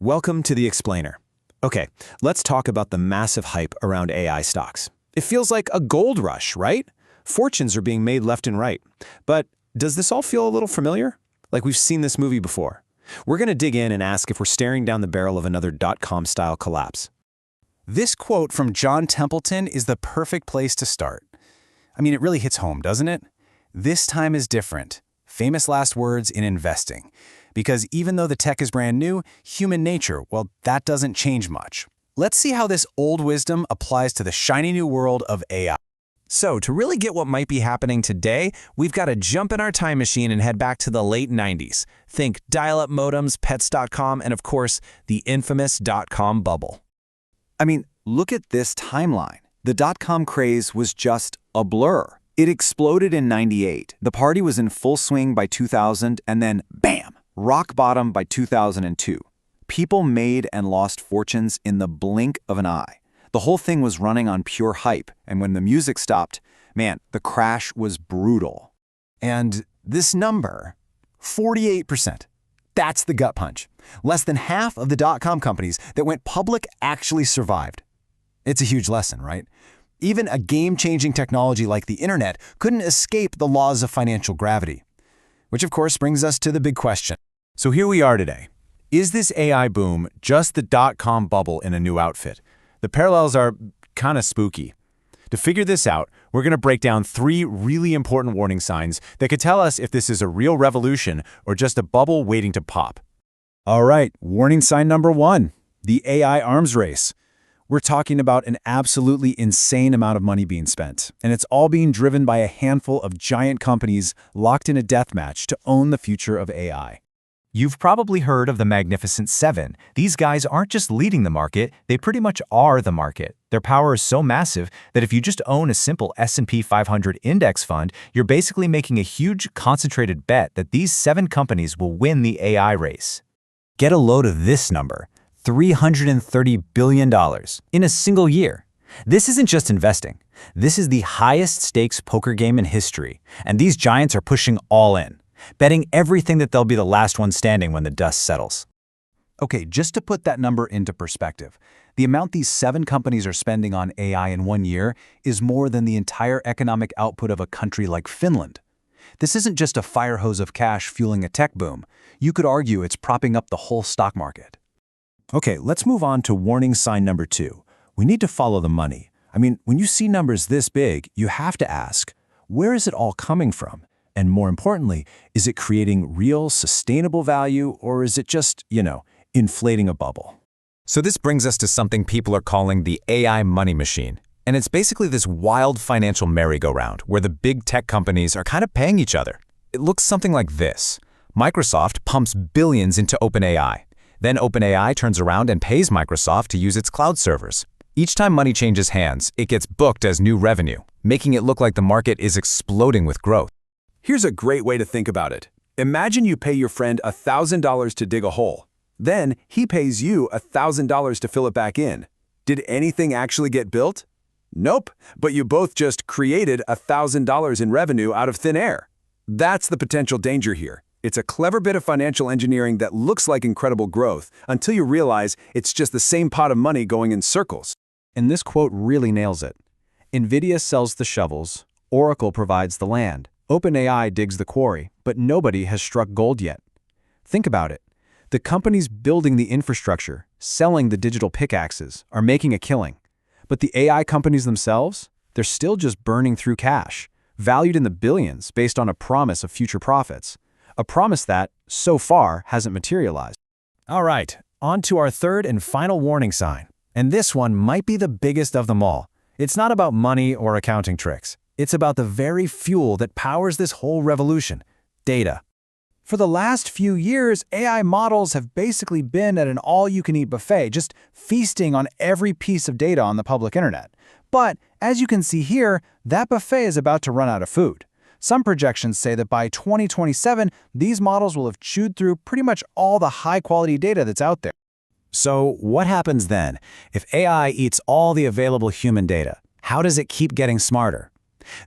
Welcome to The Explainer. Okay, let's talk about the massive hype around AI stocks. It feels like a gold rush, right? Fortunes are being made left and right. But does this all feel a little familiar? Like we've seen this movie before. We're going to dig in and ask if we're staring down the barrel of another dot-com style collapse. This quote from John Templeton is the perfect place to start. I mean, it really hits home, doesn't it? This time is different. Famous last words in investing. Because even though the tech is brand new, human nature, well, that doesn't change much. Let's see how this old wisdom applies to the shiny new world of AI. So, to really get what might be happening today, we've got to jump in our time machine and head back to the late 90s. Think dial-up modems, pets.com, and of course, the infamous dot-com bubble. I mean, look at this timeline. The dot-com craze was just a blur. It exploded in '98. The party was in full swing by 2000, and then, bam, rock bottom by 2002. People made and lost fortunes in the blink of an eye. The whole thing was running on pure hype, and when the music stopped, man, the crash was brutal. And this number, 48%. That's the gut punch. Less than half of the dot-com companies that went public actually survived. It's a huge lesson, right? Even a game-changing technology like the internet couldn't escape the laws of financial gravity. Which of course brings us to the big question. So here we are today. Is this AI boom just the dot-com bubble in a new outfit? The parallels are kind of spooky. To figure this out, we're going to break down 3 really important warning signs that could tell us if this is a real revolution or just a bubble waiting to pop. All right, warning sign number 1, the AI arms race. We're talking about an absolutely insane amount of money being spent, and it's all being driven by a handful of giant companies locked in a deathmatch to own the future of AI. You've probably heard of the Magnificent Seven. These guys aren't just leading the market, they pretty much are the market. Their power is so massive that if you just own a simple S&P 500 index fund, you're basically making a huge concentrated bet that these 7 companies will win the AI race. Get a load of this number, $330 billion in a single year. This isn't just investing. This is the highest stakes poker game in history, and these giants are pushing all in, betting everything that they'll be the last one standing when the dust settles. Okay, just to put that number into perspective, the amount these 7 companies are spending on AI in 1 year is more than the entire economic output of a country like Finland. This isn't just a fire hose of cash fueling a tech boom. You could argue it's propping up the whole stock market. Okay, let's move on to warning sign number 2. We need to follow the money. I mean, when you see numbers this big, you have to ask, where is it all coming from? And more importantly, is it creating real, sustainable value, or is it just, inflating a bubble? So this brings us to something people are calling the AI money machine. And it's basically this wild financial merry-go-round where the big tech companies are kind of paying each other. It looks something like this. Microsoft pumps billions into OpenAI. Then OpenAI turns around and pays Microsoft to use its cloud servers. Each time money changes hands, it gets booked as new revenue, making it look like the market is exploding with growth. Here's a great way to think about it. Imagine you pay your friend $1,000 to dig a hole. Then he pays you $1,000 to fill it back in. Did anything actually get built? Nope, but you both just created $1,000 in revenue out of thin air. That's the potential danger here. It's a clever bit of financial engineering that looks like incredible growth until you realize it's just the same pot of money going in circles. And this quote really nails it. NVIDIA sells the shovels, Oracle provides the land, OpenAI digs the quarry, but nobody has struck gold yet. Think about it. The companies building the infrastructure, selling the digital pickaxes, are making a killing. But the AI companies themselves, they're still just burning through cash, valued in the billions based on a promise of future profits. A promise that, so far, hasn't materialized. All right, on to our 3rd and final warning sign. And this one might be the biggest of them all. It's not about money or accounting tricks. It's about the very fuel that powers this whole revolution, data. For the last few years, AI models have basically been at an all-you-can-eat buffet, just feasting on every piece of data on the public internet. But, as you can see here, that buffet is about to run out of food. Some projections say that by 2027, these models will have chewed through pretty much all the high-quality data that's out there. So what happens then? If AI eats all the available human data, how does it keep getting smarter?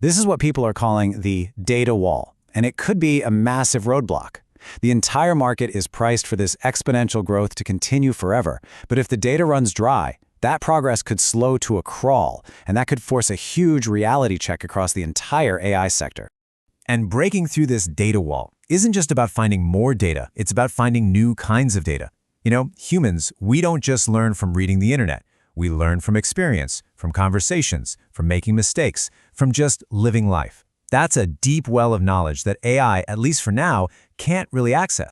This is what people are calling the data wall, and it could be a massive roadblock. The entire market is priced for this exponential growth to continue forever, but if the data runs dry, that progress could slow to a crawl, and that could force a huge reality check across the entire AI sector. And breaking through this data wall isn't just about finding more data, it's about finding new kinds of data. You know, humans, we don't just learn from reading the internet. We learn from experience, from conversations, from making mistakes, from just living life. That's a deep well of knowledge that AI, at least for now, can't really access.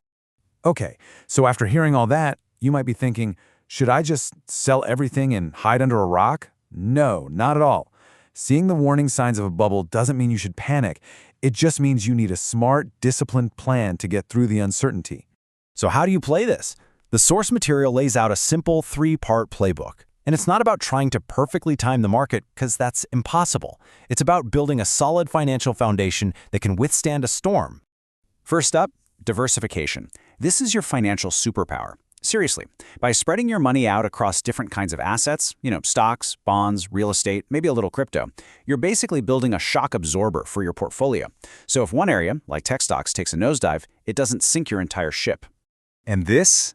Okay, so after hearing all that, you might be thinking, should I just sell everything and hide under a rock? No, not at all. Seeing the warning signs of a bubble doesn't mean you should panic. It just means you need a smart, disciplined plan to get through the uncertainty. So how do you play this? The source material lays out a simple 3-part playbook. And it's not about trying to perfectly time the market, because that's impossible. It's about building a solid financial foundation that can withstand a storm. First up, diversification. This is your financial superpower. Seriously, by spreading your money out across different kinds of assets, stocks, bonds, real estate, maybe a little crypto, you're basically building a shock absorber for your portfolio. So if one area, like tech stocks, takes a nosedive, it doesn't sink your entire ship. And this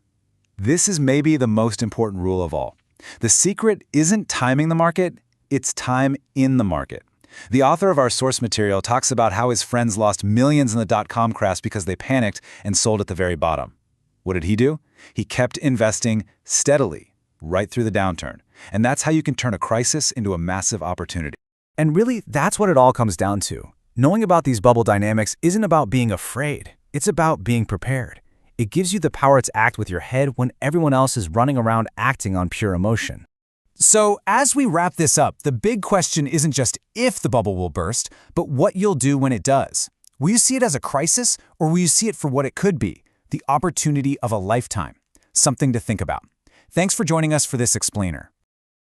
is maybe the most important rule of all. The secret isn't timing the market, it's time in the market. The author of our source material talks about how his friends lost millions in the dot-com crash because they panicked and sold at the very bottom. What did he do? He kept investing steadily, right through the downturn. And that's how you can turn a crisis into a massive opportunity. And really, that's what it all comes down to. Knowing about these bubble dynamics isn't about being afraid. It's about being prepared. It gives you the power to act with your head when everyone else is running around acting on pure emotion. So, as we wrap this up, the big question isn't just if the bubble will burst, but what you'll do when it does. Will you see it as a crisis, or will you see it for what it could be? The opportunity of a lifetime. Something to think about. Thanks for joining us for this explainer.